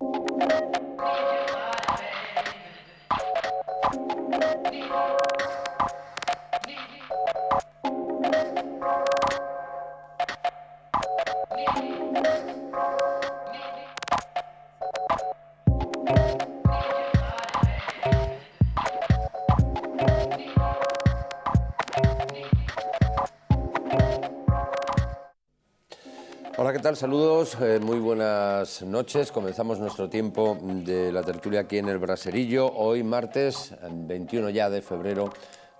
Hola, ¿qué tal? Saludos, muy buenas noches. Comenzamos nuestro tiempo de la tertulia aquí en el Braserillo, hoy martes 21 ya de febrero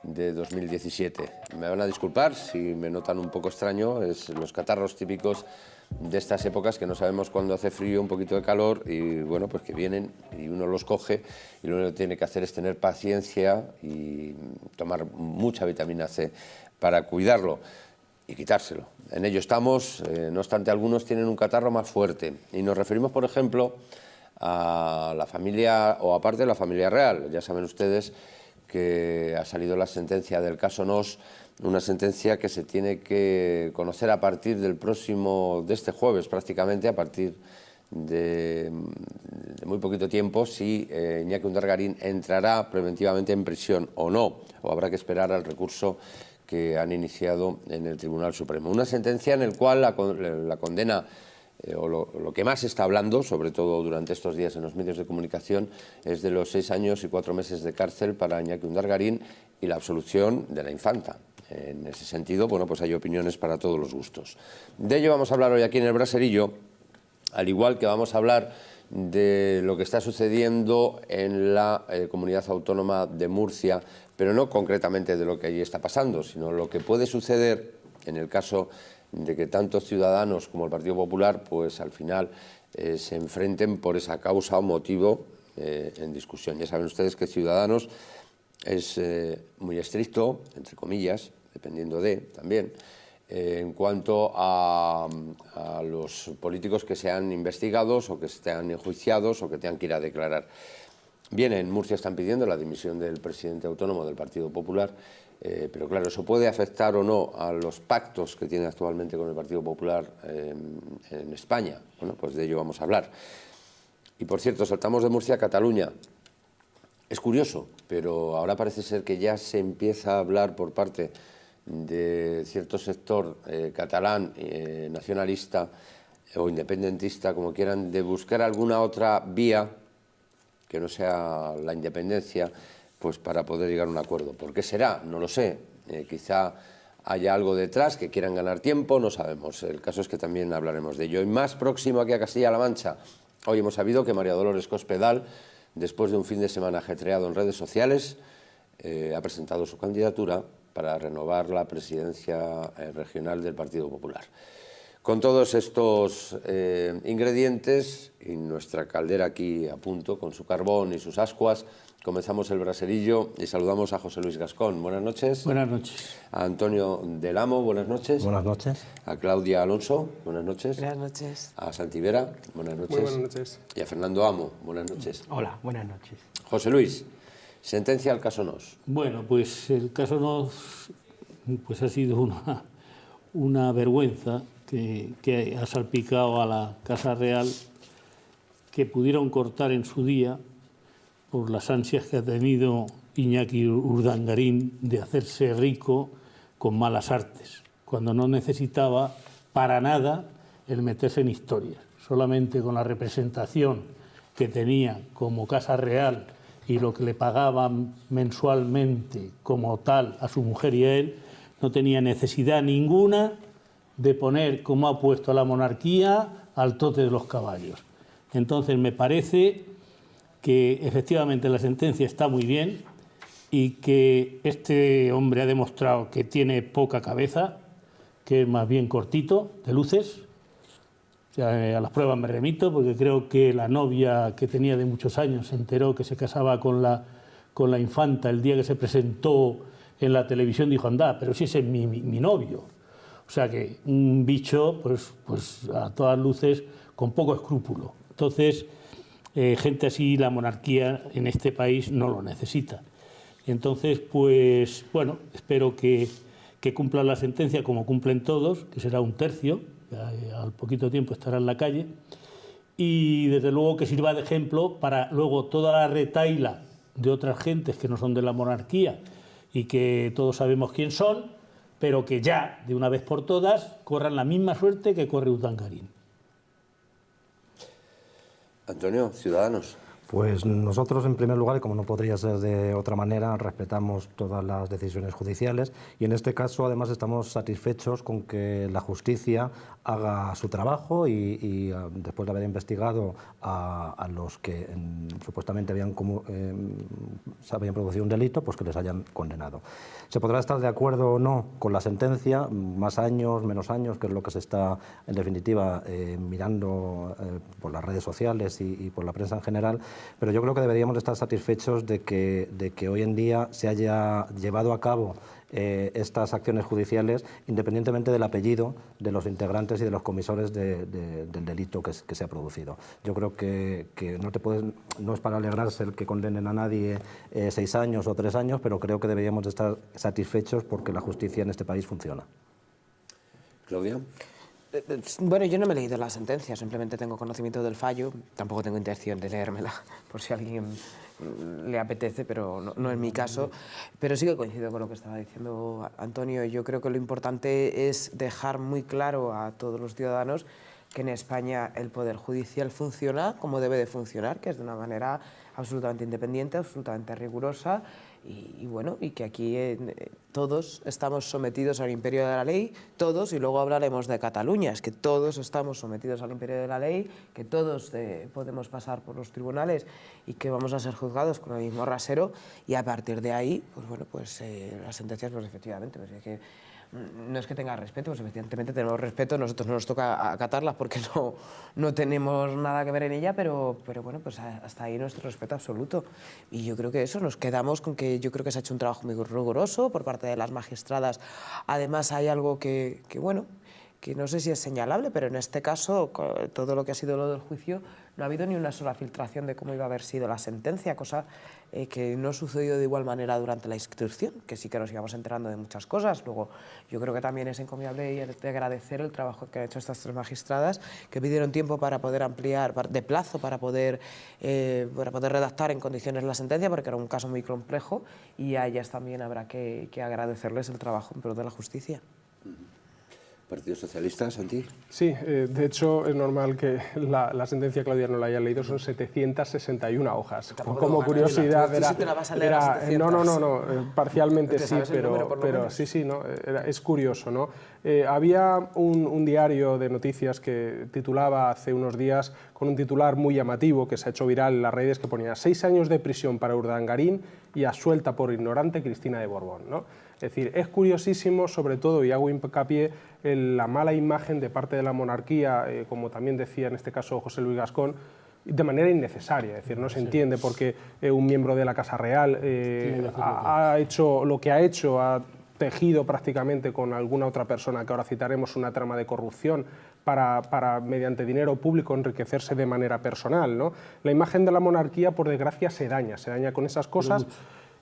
de 2017. Me van a disculpar si me notan un poco extraño, es los catarros típicos de estas épocas que no sabemos cuándo hace frío, un poquito de calor y bueno, pues que vienen y uno los coge y lo único que tiene que hacer es tener paciencia y tomar mucha vitamina C para cuidarlo y quitárselo. En ello estamos, no obstante algunos tienen un catarro más fuerte y nos referimos, por ejemplo, a la familia, o aparte de la familia real. Ya saben ustedes que ha salido la sentencia del caso Nos, una sentencia que se tiene que conocer a partir del próximo, de este jueves prácticamente, a partir de muy poquito tiempo, si Iñaki Undargarín entrará preventivamente en prisión o no, o habrá que esperar al recurso que han iniciado en el Tribunal Supremo. Una sentencia en la cual la condena, o lo que más se está hablando, sobre todo durante estos días en los medios de comunicación, es de los 6 años y 4 meses de cárcel para Iñaki Undargarín y la absolución de la infanta. En ese sentido, bueno, pues hay opiniones para todos los gustos. De ello vamos a hablar hoy aquí en el Braserillo, al igual que vamos a hablar de lo que está sucediendo en la comunidad autónoma de Murcia, pero no concretamente de lo que allí está pasando, sino lo que puede suceder en el caso de que tanto Ciudadanos como el Partido Popular, pues al final se enfrenten por esa causa o motivo en discusión. Ya saben ustedes que Ciudadanos es muy estricto, entre comillas, dependiendo de también, en cuanto a los políticos que sean investigados o que estén enjuiciados o que tengan que ir a declarar. Bien, en Murcia están pidiendo la dimisión del presidente autónomo del Partido Popular, pero claro, ¿eso puede afectar o no a los pactos que tiene actualmente con el Partido Popular en España? Bueno, pues de ello vamos a hablar. Y por cierto, saltamos de Murcia a Cataluña. Es curioso, pero ahora parece ser que ya se empieza a hablar por parte de cierto sector catalán, nacionalista o independentista, como quieran, de buscar alguna otra vía que no sea la independencia, pues para poder llegar a un acuerdo. ¿Por qué será? No lo sé. Quizá haya algo detrás, que quieran ganar tiempo, no sabemos. El caso es que también hablaremos de ello. Y más próximo aquí a Castilla-La Mancha, hoy hemos sabido que María Dolores Cospedal, después de un fin de semana ajetreado en redes sociales, ha presentado su candidatura para renovar la presidencia regional del Partido Popular. Con todos estos ingredientes y nuestra caldera aquí a punto, con su carbón y sus ascuas, comenzamos el Braserillo y saludamos a José Luis Gascón. Buenas noches. Buenas noches. A Antonio Del Amo, buenas noches. Buenas noches. A Claudia Alonso, buenas noches. Buenas noches. A Santi Vera, buenas noches. Muy buenas noches. Y a Fernando Amo, buenas noches. Hola, buenas noches. José Luis, sentencia al caso Nos. Bueno, pues el caso Nos pues ha sido una vergüenza que ha salpicado a la Casa Real, que pudieron cortar en su día por las ansias que ha tenido Iñaki Urdangarín de hacerse rico con malas artes, cuando no necesitaba para nada el meterse en historias. Solamente con la representación que tenía como Casa Real y lo que le pagaban mensualmente como tal a su mujer y a él, no tenía necesidad ninguna de poner, como ha puesto a la monarquía, al tote de los caballos. Entonces me parece que efectivamente la sentencia está muy bien y que este hombre ha demostrado que tiene poca cabeza, que es más bien cortito, de luces. O sea, a las pruebas me remito, porque creo que la novia que tenía de muchos años se enteró que se casaba con la infanta el día que se presentó en la televisión, dijo, anda, pero si ese es mi novio. O sea que un bicho, pues a todas luces, con poco escrúpulo. Entonces, gente así, la monarquía en este país no lo necesita. Entonces, pues, bueno, espero que cumplan la sentencia como cumplen todos, que será 1/3, al poquito tiempo estará en la calle, y desde luego que sirva de ejemplo para luego toda la retahíla de otras gentes que no son de la monarquía y que todos sabemos quién son, pero que ya, de una vez por todas, corran la misma suerte que corre Urdangarín. Antonio, Ciudadanos. Pues nosotros, en primer lugar, y como no podría ser de otra manera, respetamos todas las decisiones judiciales y en este caso, además, estamos satisfechos con que la justicia haga su trabajo y después de haber investigado a los que supuestamente se habían producido un delito, pues que les hayan condenado. Se podrá estar de acuerdo o no con la sentencia, más años, menos años, que es lo que se está, en definitiva, mirando por las redes sociales y por la prensa en general, pero yo creo que deberíamos estar satisfechos de que hoy en día se haya llevado a cabo estas acciones judiciales independientemente del apellido de los integrantes y de los comisores del delito que se ha producido. Yo creo que no es para alegrarse el que condenen a nadie 6 años o 3 años, pero creo que deberíamos estar satisfechos porque la justicia en este país funciona. Claudia. Bueno, yo no me he leído la sentencia, simplemente tengo conocimiento del fallo, tampoco tengo intención de leérmela, por si a alguien le apetece, pero no es mi caso. Pero sí que coincido con lo que estaba diciendo Antonio. Yo creo que lo importante es dejar muy claro a todos los ciudadanos que en España el Poder Judicial funciona como debe de funcionar, que es de una manera absolutamente independiente, absolutamente rigurosa, y que aquí todos estamos sometidos al imperio de la ley, todos, y luego hablaremos de Cataluña, es que todos estamos sometidos al imperio de la ley, que todos podemos pasar por los tribunales y que vamos a ser juzgados con el mismo rasero, y a partir de ahí, pues bueno, pues las sentencias, pues efectivamente, pues es que no es que tenga respeto, pues evidentemente tenemos respeto, nosotros no nos toca acatarlas porque no tenemos nada que ver en ella, pero bueno, pues hasta ahí nuestro respeto absoluto. Y yo creo que eso, nos quedamos con que yo creo que se ha hecho un trabajo muy riguroso por parte de las magistradas. Además hay algo que bueno, que no sé si es señalable, pero en este caso, todo lo que ha sido lo del juicio, no ha habido ni una sola filtración de cómo iba a haber sido la sentencia, cosa que no sucedió de igual manera durante la instrucción, que sí que nos íbamos enterando de muchas cosas. Luego, yo creo que también es encomiable y de agradecer el trabajo que han hecho estas 3 magistradas, que pidieron tiempo para poder ampliar, de plazo, para poder redactar en condiciones la sentencia, porque era un caso muy complejo, y a ellas también habrá que agradecerles el trabajo en pro de la justicia. Partido Socialista, Santi. Sí, de hecho es normal que la sentencia, Claudia, no la haya leído, son 761 hojas. Como curiosidad, parcialmente sí, pero sí, ¿no? Es curioso, ¿no? Había un diario de noticias que titulaba hace unos días, con un titular muy llamativo que se ha hecho viral en las redes, que ponía 6 años de prisión para Urdangarín y absuelta por ignorante Cristina de Borbón, ¿no? Es decir, es curiosísimo, sobre todo, y hago hincapié en la mala imagen de parte de la monarquía, como también decía en este caso José Luis Gascón, de manera innecesaria. Es decir, no se entiende por qué un miembro de la Casa Real ha hecho lo que ha hecho, ha tejido prácticamente con alguna otra persona, que ahora citaremos, una trama de corrupción para mediante dinero público, enriquecerse de manera personal, ¿no? La imagen de la monarquía, por desgracia, se daña con esas cosas.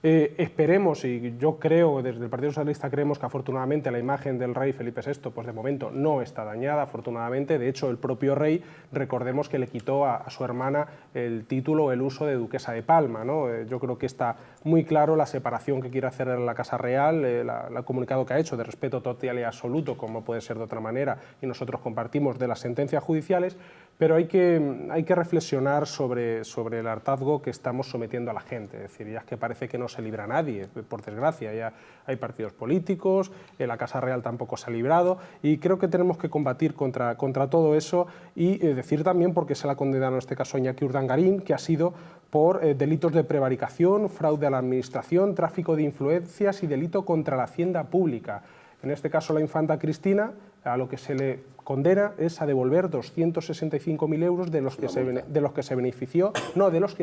Esperemos, y yo creo, desde el Partido Socialista creemos que afortunadamente la imagen del rey Felipe VI, pues de momento no está dañada, afortunadamente. De hecho, el propio rey, recordemos que le quitó a su hermana el título, el uso de duquesa de Palma, ¿no? Yo creo que está muy claro la separación que quiere hacer en la Casa Real, el comunicado que ha hecho de respeto total y absoluto, como puede ser de otra manera, y nosotros compartimos, de las sentencias judiciales, pero hay que reflexionar sobre el hartazgo que estamos sometiendo a la gente. Es decir, ya es que parece que no se libra nadie, por desgracia. Ya hay partidos políticos, la Casa Real tampoco se ha librado, y creo que tenemos que combatir contra todo eso y decir también por qué se la ha condenado en este caso a Iñaki Urdangarín, que ha sido por delitos de prevaricación, fraude a la administración, tráfico de influencias y delito contra la hacienda pública. En este caso, la infanta Cristina, a lo que se le condena es a devolver 265.000 euros de los que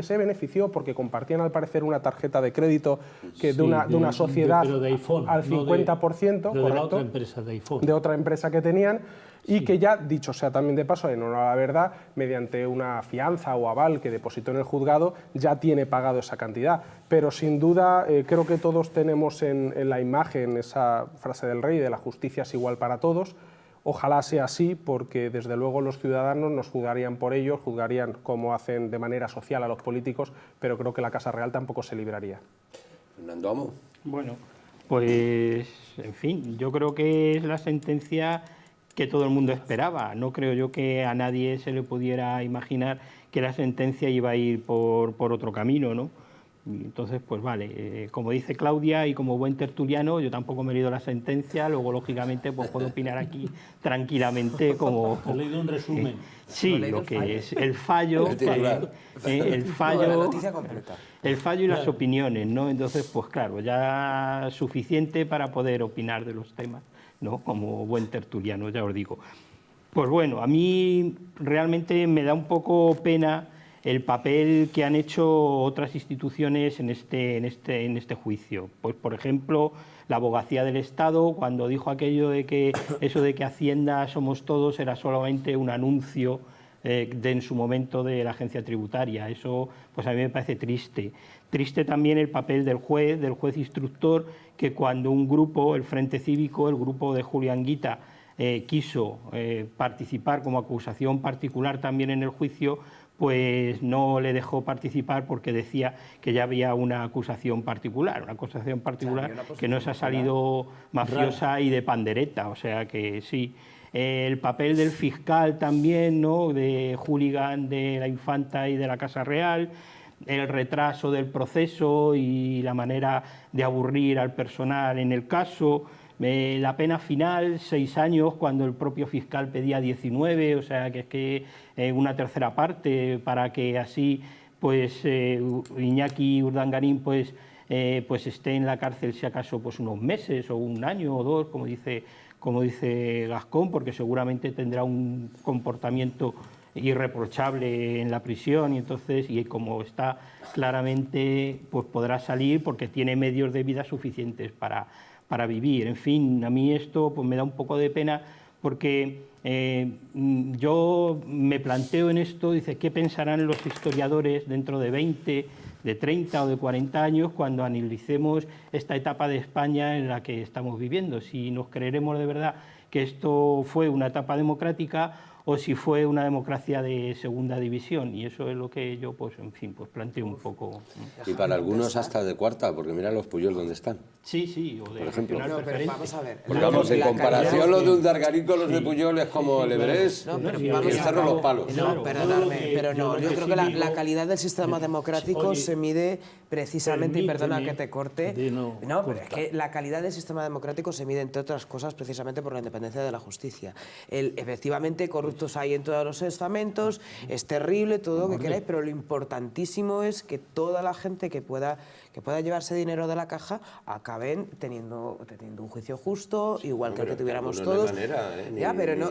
se benefició, porque compartían al parecer una tarjeta de crédito que de una sociedad de iPhone, al 50%, de la otra empresa de iPhone, de otra empresa que tenían, y que ya, dicho sea también de paso, en honor a la verdad, mediante una fianza o aval que depositó en el juzgado, ya tiene pagado esa cantidad. Pero sin duda creo que todos tenemos en la imagen esa frase del rey de la justicia es igual para todos. Ojalá sea así, porque desde luego los ciudadanos nos juzgarían por ello, juzgarían como hacen de manera social a los políticos, pero creo que la Casa Real tampoco se libraría. Fernando Amo. Bueno, pues, en fin, yo creo que es la sentencia que todo el mundo esperaba. No creo yo que a nadie se le pudiera imaginar que la sentencia iba a ir por otro camino, ¿no? Entonces, pues vale, como dice Claudia y como buen tertuliano, yo tampoco me he leído la sentencia, luego lógicamente pues puedo opinar aquí tranquilamente como... He leído un resumen. Sí, lo que es el fallo, el fallo, la noticia completa. El fallo y las opiniones, ¿no? Entonces, pues claro, ya suficiente para poder opinar de los temas, ¿no? Como buen tertuliano, ya os digo. Pues bueno, a mí realmente me da un poco pena el papel que han hecho otras instituciones en este juicio. Pues, por ejemplo, la Abogacía del Estado, cuando dijo aquello de que eso de que Hacienda somos todos era solamente un anuncio en su momento de la agencia tributaria. Eso, pues a mí me parece triste. Triste también el papel del juez instructor, que cuando un grupo, el Frente Cívico, el grupo de Julián Guita, quiso participar como acusación particular también en el juicio, pues no le dejó participar porque decía que ya había una acusación particular que no se ha salido mafiosa y de pandereta, o sea que sí. El papel del fiscal también, ¿no?, de hooligan de la Infanta y de la Casa Real, el retraso del proceso y la manera de aburrir al personal en el caso. La pena final, 6 años, cuando el propio fiscal pedía 19, o sea que es que una tercera parte para que así pues Iñaki Urdangarín pues esté en la cárcel si acaso pues unos meses o un año o 2, como dice Gascón, porque seguramente tendrá un comportamiento irreprochable en la prisión y entonces, y como está claramente, pues podrá salir porque tiene medios de vida suficientes para vivir. En fin, a mí esto pues me da un poco de pena porque yo me planteo en esto, dice, ¿qué pensarán los historiadores dentro de 20, de 30 o de 40 años cuando analicemos esta etapa de España en la que estamos viviendo? Si nos creeremos de verdad que esto fue una etapa democrática o si fue una democracia de segunda división, y eso es lo que yo, pues, en fin, pues planteo un poco. Y para algunos hasta de cuarta, porque mira los Puyol dónde están. Sí, o de por ejemplo. No, pero vamos a ver. Porque vamos, en comparación los de Urdangarín con los de Puyol es como el Everest y el Cerro Los Palos. No, perdonadme, pero no, yo creo que la calidad del sistema democrático se mide precisamente, y perdona que te corte, no, pero es que la calidad del sistema democrático se mide, entre otras cosas, precisamente por la independencia de la justicia. Efectivamente, corruptos hay en todos los estamentos, es terrible, todo lo que queráis, pero lo importantísimo es que toda la gente que pueda llevarse dinero de la caja acaben teniendo un juicio justo, igual que el que tuviéramos todos. Ya, pero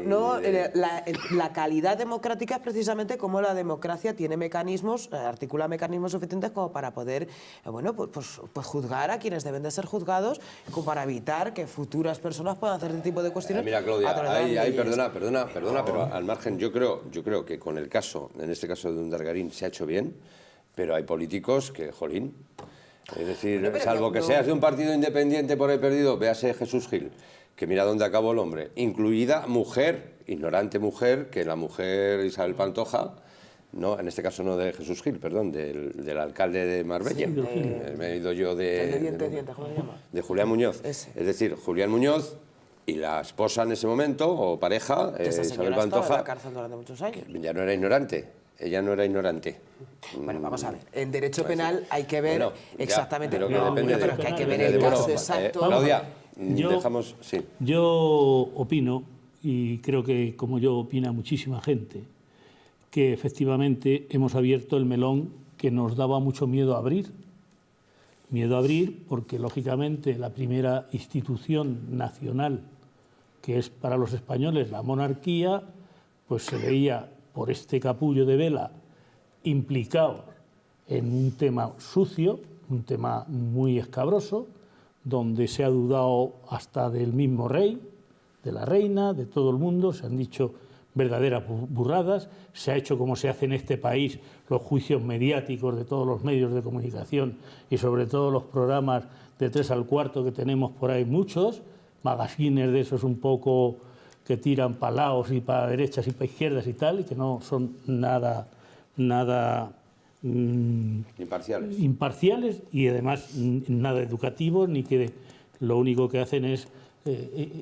la calidad democrática es precisamente como la democracia tiene mecanismos, articula mecanismos suficientes como para poder, pues juzgar a quienes deben de ser juzgados, como para evitar que futuras personas puedan hacer este tipo de cuestiones. Mira, Claudia, perdona, pero al margen, yo creo que con el caso, en este caso de Urdangarín, se ha hecho bien, pero hay políticos que, jolín, es decir, salvo que seas de un partido independiente por ahí perdido, véase Jesús Gil, que mira dónde acabó el hombre, incluida mujer, ignorante mujer, que la mujer Isabel Pantoja, no, en este caso no de Jesús Gil, perdón, del alcalde de Marbella, me he ido yo de Julián Muñoz, es decir, Julián Muñoz y la esposa en ese momento, o pareja, Isabel Pantoja, estaba en la cárcel durante muchos años. Ya no era ignorante. Ella no era ignorante. Bueno, vamos a ver. En derecho penal hay que ver exactamente. Pero es que hay que ver el caso exacto. Claudia, yo opino, y creo que como yo opina muchísima gente, que efectivamente hemos abierto el melón que nos daba mucho miedo abrir. Miedo a abrir porque, lógicamente, la primera institución nacional, que es para los españoles la monarquía, pues se veía por este capullo de vela implicado en un tema sucio, un tema muy escabroso, donde se ha dudado hasta del mismo rey, de la reina, de todo el mundo, se han dicho verdaderas burradas, se ha hecho como se hace en este país los juicios mediáticos de todos los medios de comunicación y sobre todo los programas de 3 al 4 que tenemos por ahí muchos, magazines de esos un poco que tiran para lados y para derechas y para izquierdas y tal, y que no son nada imparciales y además nada educativos, ni que lo único que hacen es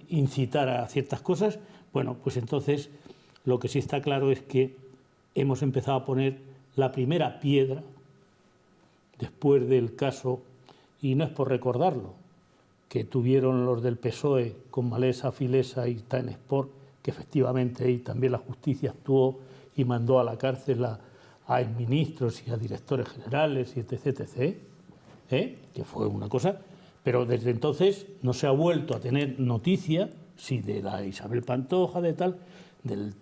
incitar a ciertas cosas. Bueno, pues entonces lo que sí está claro es que hemos empezado a poner la primera piedra después del caso, y no es por recordarlo, que tuvieron los del PSOE con Malesa, Filesa y Time Sport, que efectivamente ahí también la justicia actuó y mandó a la cárcel a exministros y a directores generales y etc., que fue una cosa, pero desde entonces no se ha vuelto a tener noticia, sí, de la Isabel Pantoja, de tal, del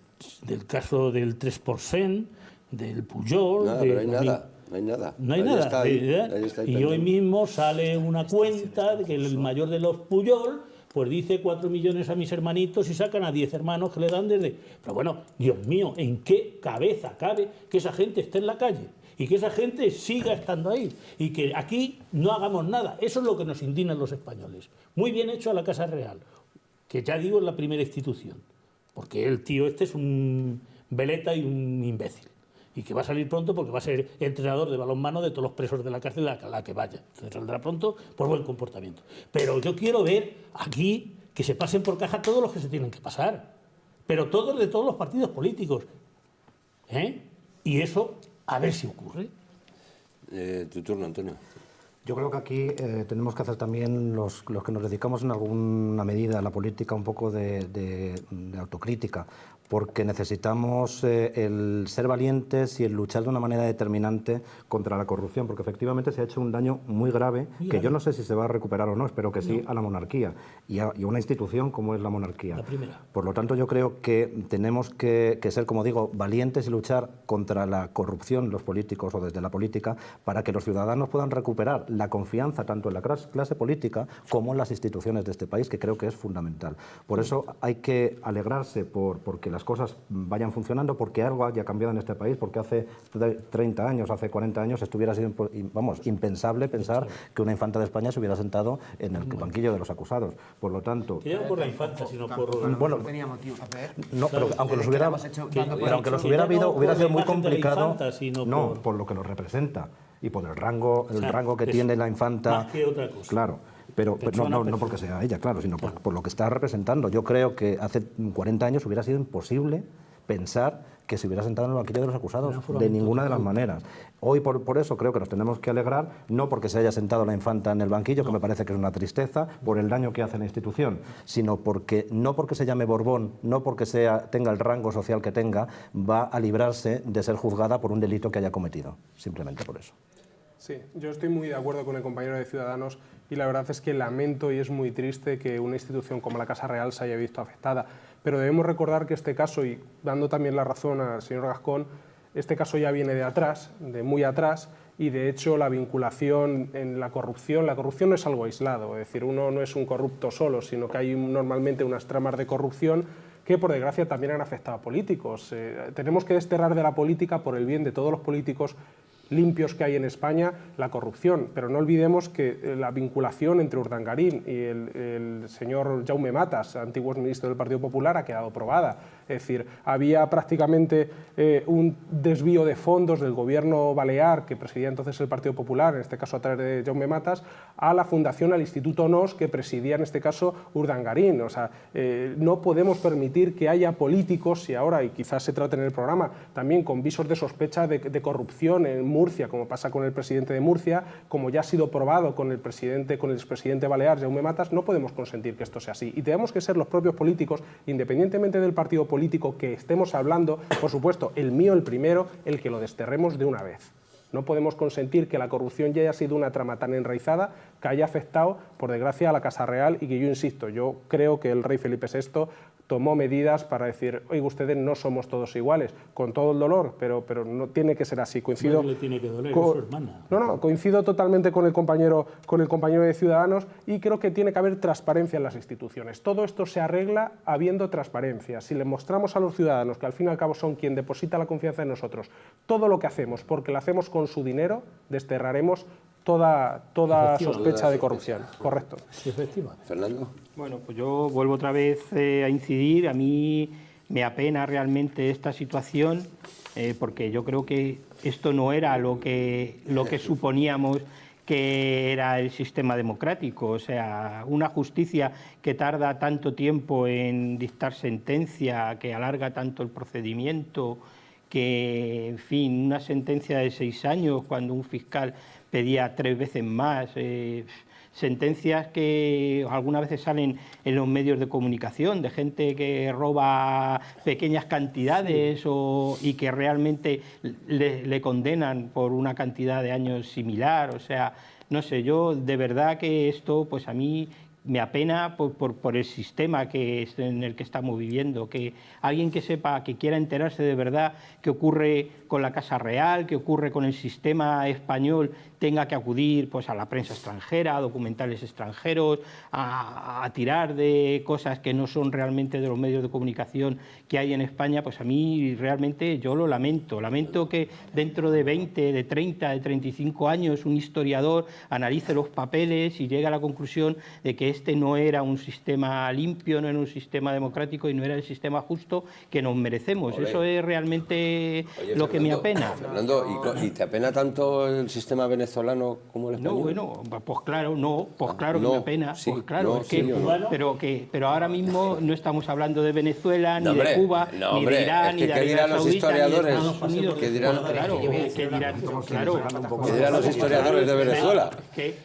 caso del 3%, del Pujol... Nada, pero hay nada. No hay nada. No hay nada. Y hoy mismo sale una cuenta de que el mayor de los Pujol pues dice 4 millones a mis hermanitos y sacan a 10 hermanos que le dan desde... Pero bueno, Dios mío, ¿en qué cabeza cabe que esa gente esté en la calle y que esa gente siga estando ahí y que aquí no hagamos nada? Eso es lo que nos indignan los españoles. Muy bien hecho a la Casa Real, que ya digo es la primera institución, porque el tío este es un veleta y un imbécil, y que va a salir pronto porque va a ser entrenador de balonmano de todos los presos de la cárcel a la que vaya. Entonces saldrá pronto por buen comportamiento. Pero yo quiero ver aquí que se pasen por caja todos los que se tienen que pasar, pero todos de todos los partidos políticos. Y eso, a ver si ocurre. Tu turno, Antonio. Yo creo que aquí tenemos que hacer también los que nos dedicamos en alguna medida a la política un poco de autocrítica, porque necesitamos el ser valientes y el luchar de una manera determinante contra la corrupción, porque efectivamente se ha hecho un daño muy grave, que yo no sé si se va a recuperar o no, espero que sí, a la monarquía y a una institución como es la monarquía. La primera. Por lo tanto, yo creo que tenemos que ser, como digo, valientes y luchar contra la corrupción, los políticos o desde la política, para que los ciudadanos puedan recuperar la confianza tanto en la clase política como en las instituciones de este país, que creo que es fundamental. Por eso hay que alegrarse porque las cosas vayan funcionando, porque algo haya cambiado en este país, porque hace 30 años, hace 40 años estuviera sido, impensable pensar que una infanta de España se hubiera sentado en el banquillo de los acusados. Por lo tanto... Que ya no por la infanta, sino por... Bueno, no tenía motivo. No, pero aunque los hubiera habido, hubiera sido muy complicado, no, por lo que lo representa y por el rango que tiene la infanta. Más que otra cosa. Claro. Pero no porque sea ella, claro, sino por lo que está representando. Yo creo que hace 40 años hubiera sido imposible pensar que se hubiera sentado en el banquillo de los acusados, de ninguna de las maneras. Hoy por eso creo que nos tenemos que alegrar, no porque se haya sentado la infanta en el banquillo, que me parece que es una tristeza, por el daño que hace la institución, sino porque, no porque se llame Borbón, no porque tenga el rango social que tenga, va a librarse de ser juzgada por un delito que haya cometido, simplemente por eso. Sí, yo estoy muy de acuerdo con el compañero de Ciudadanos y la verdad es que lamento y es muy triste que una institución como la Casa Real se haya visto afectada. Pero debemos recordar que este caso, y dando también la razón al señor Gascón, este caso ya viene de atrás, de muy atrás, y de hecho la vinculación en la corrupción no es algo aislado, es decir, uno no es un corrupto solo, sino que hay normalmente unas tramas de corrupción que por desgracia también han afectado a políticos. Tenemos que desterrar de la política, por el bien de todos los políticos limpios que hay en España, la corrupción, pero no olvidemos que la vinculación entre Urdangarín y el señor Jaume Matas, antiguo ministro del Partido Popular, ha quedado probada. Es decir, había prácticamente un desvío de fondos del gobierno balear, que presidía entonces el Partido Popular, en este caso a través de Jaume Matas, a la fundación, al Instituto NOS, que presidía en este caso Urdangarín. O sea, no podemos permitir que haya políticos, y ahora, y quizás se trate en el programa, también con visos de sospecha de corrupción en Murcia, como pasa con el presidente de Murcia, como ya ha sido probado con el expresidente balear, Jaume Matas. No podemos consentir que esto sea así. Y tenemos que ser los propios políticos, independientemente del partido político que estemos hablando, por supuesto, el mío el primero, el que lo desterremos de una vez. No podemos consentir que la corrupción ya haya sido una trama tan enraizada que haya afectado, por desgracia, a la Casa Real, y que yo insisto, yo creo que el rey Felipe VI tomó medidas para decir, oiga, ustedes no somos todos iguales, con todo el dolor, pero no tiene que ser así. Coincido, le tiene que doler, es su hermana. Coincido totalmente con el compañero de Ciudadanos, y creo que tiene que haber transparencia en las instituciones. Todo esto se arregla habiendo transparencia. Si le mostramos a los ciudadanos, que al fin y al cabo son quien deposita la confianza en nosotros, todo lo que hacemos, porque lo hacemos con su dinero, desterraremos toda sospecha de corrupción. Correcto. Efectivamente. Fernando. Bueno, pues yo vuelvo otra vez a incidir. A mí me apena realmente esta situación, porque yo creo que esto no era lo que suponíamos que era el sistema democrático. O sea, una justicia que tarda tanto tiempo en dictar sentencia, que alarga tanto el procedimiento, que, en fin, una sentencia de 6 años cuando un fiscal pedía 3 veces más, sentencias que algunas veces salen en los medios de comunicación de gente que roba pequeñas cantidades y que realmente le condenan por una cantidad de años similar. O sea, no sé, yo de verdad que esto, pues a mí me apena por el sistema en el que estamos viviendo, que alguien que sepa, que quiera enterarse de verdad qué ocurre con la Casa Real, qué ocurre con el sistema español, tenga que acudir pues a la prensa extranjera, a documentales extranjeros, a tirar de cosas que no son realmente de los medios de comunicación que hay en España. Pues a mí realmente yo lo lamento. Lamento que dentro de 20, de 30, de 35 años un historiador analice los papeles y llegue a la conclusión de que este no era un sistema limpio, no era un sistema democrático y no era el sistema justo que nos merecemos. Olé. Eso es realmente lo que me apena. Fernando, ¿y te apena tanto el sistema venezolano como el español? No, bueno, pues claro, que me apena, sí, pues claro, no, es que, sí, no. pero ahora mismo no estamos hablando de Venezuela, No, ni hombre, de Cuba, no, ni hombre, de Irán, es que ni de ¿qué Arabia dirán los Saudita, ni de historiadores? Estados Unidos. ¿Qué dirán? Pues claro, ¿qué dirán? Claro. ¿Qué dirán los historiadores de Venezuela?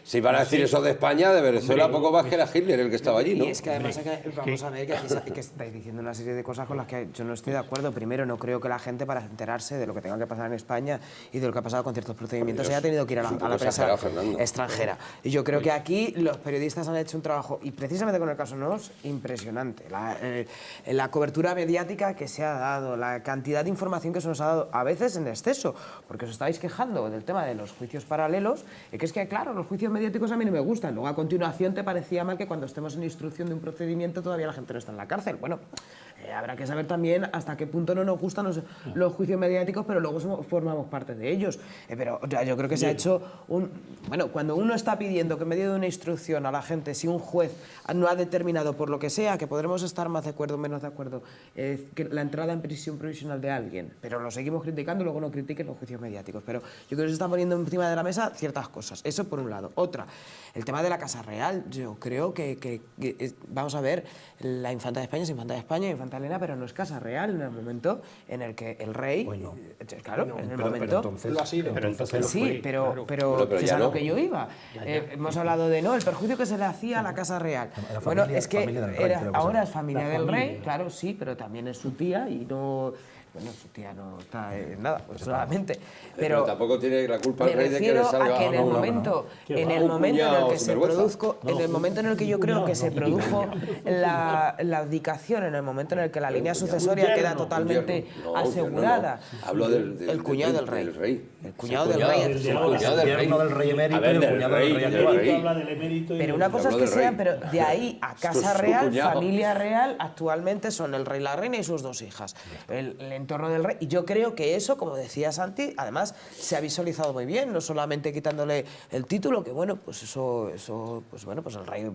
Si van a decir eso de España, de Venezuela poco más que era Hitler el que estaba allí, ¿no? Y es que además vamos a ver que aquí estáis diciendo una serie de cosas con las que yo no estoy de acuerdo. Primero, no creo que la gente, para enterarse de lo que tenga que pasar en España y de lo que ha pasado con ciertos procedimientos, haya tenido que ir a la prensa extranjera. Y yo creo que aquí los periodistas han hecho un trabajo, y precisamente con el caso Nos, impresionante. La cobertura mediática que se ha dado, la cantidad de información que se nos ha dado, a veces en exceso, porque os estáis quejando del tema de los juicios paralelos, y que es que, claro, los juicios mediáticos a mí no me gustan. Luego, a continuación, te parecía mal que cuando estemos en instrucción de un procedimiento todavía la gente no está en la cárcel. Bueno, habrá que saber también hasta qué punto no nos gustan los juicios mediáticos, pero luego formamos parte de ellos. Pero yo creo que se ha hecho Bueno, cuando uno está pidiendo que en medio de una instrucción a la gente, si un juez no ha determinado por lo que sea, que podremos estar más de acuerdo o menos de acuerdo, que la entrada en prisión provisional de alguien, pero lo seguimos criticando, luego no critiquen los juicios mediáticos. Pero yo creo que se están poniendo encima de la mesa ciertas cosas. Eso por un lado. Otra, el tema de la Casa Real. Yo creo que vamos a ver, la Infanta de España es Infanta de España, Infanta Elena, pero no es Casa Real en el momento en el que el rey... Bueno, claro, en el momento... Pero entonces lo ha sido. Sí, pero es a lo que yo iba. Hemos hablado de el perjuicio que se le hacía a la Casa Real. Bueno, es que ahora es familia del rey, claro, sí, pero también es su tía y no... Bueno, su tía no está en nada, pues solamente. Pero tampoco tiene la culpa el rey de que le salga a que en el momento en el que se produzco, en el momento en el que yo creo que se produjo la abdicación, en el momento en el que la línea sucesoria queda totalmente asegurada. Hablo del cuñado del rey. El cuñado del rey. El cuñado del rey emérito y el cuñado del rey actual. Pero una cosa es que sean, pero de ahí a Casa Real, familia real, actualmente son el rey, la reina y sus 2 hijas. El entorno del rey. Y yo creo que eso, como decía Santi, además se ha visualizado muy bien, no solamente quitándole el título, que bueno, pues eso pues bueno, pues el rey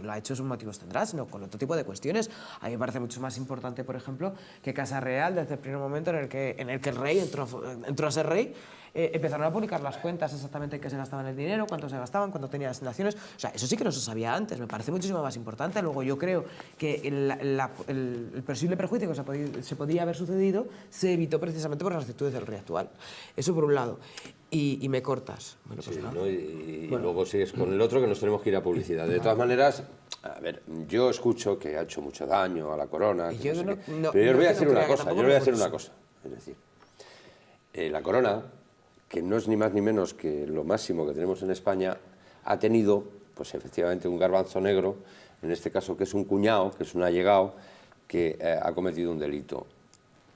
lo ha hecho, sus motivos tendrá, sino con otro tipo de cuestiones. A mí me parece mucho más importante, por ejemplo, que Casa Real, desde el primer momento en el que el rey entró a ser rey, empezaron a publicar las cuentas exactamente en qué se gastaban el dinero, cuánto se gastaban, cuánto tenían asignaciones. O sea, eso sí que no se sabía antes, me parece muchísimo más importante. Luego yo creo que el posible perjuicio que se podía haber sucedido se evitó precisamente por las actitudes del rey actual. Eso por un lado. Y me cortas. Bueno, pues sí, nada. ¿no? Y luego sigues con el otro, que nos tenemos que ir a publicidad. De todas maneras, a ver, yo escucho que ha hecho mucho daño a la corona. Pero yo os voy a decir una cosa. Es decir, la corona, que no es ni más ni menos que lo máximo que tenemos en España, ha tenido, pues efectivamente, un garbanzo negro, en este caso que es un cuñado, que es un allegado, que ha cometido un delito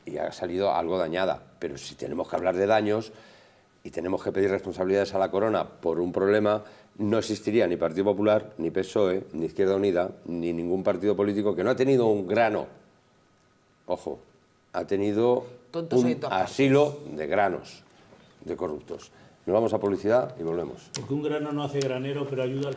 y ha salido algo dañada. Pero si tenemos que hablar de daños y tenemos que pedir responsabilidades a la corona por un problema, no existiría ni Partido Popular, ni PSOE, ni Izquierda Unida, ni ningún partido político que no ha tenido un grano. Ojo, ha tenido un asilo de granos, de corruptos. Nos vamos a publicidad y volvemos. Porque un grano no hace granero, pero ayuda al...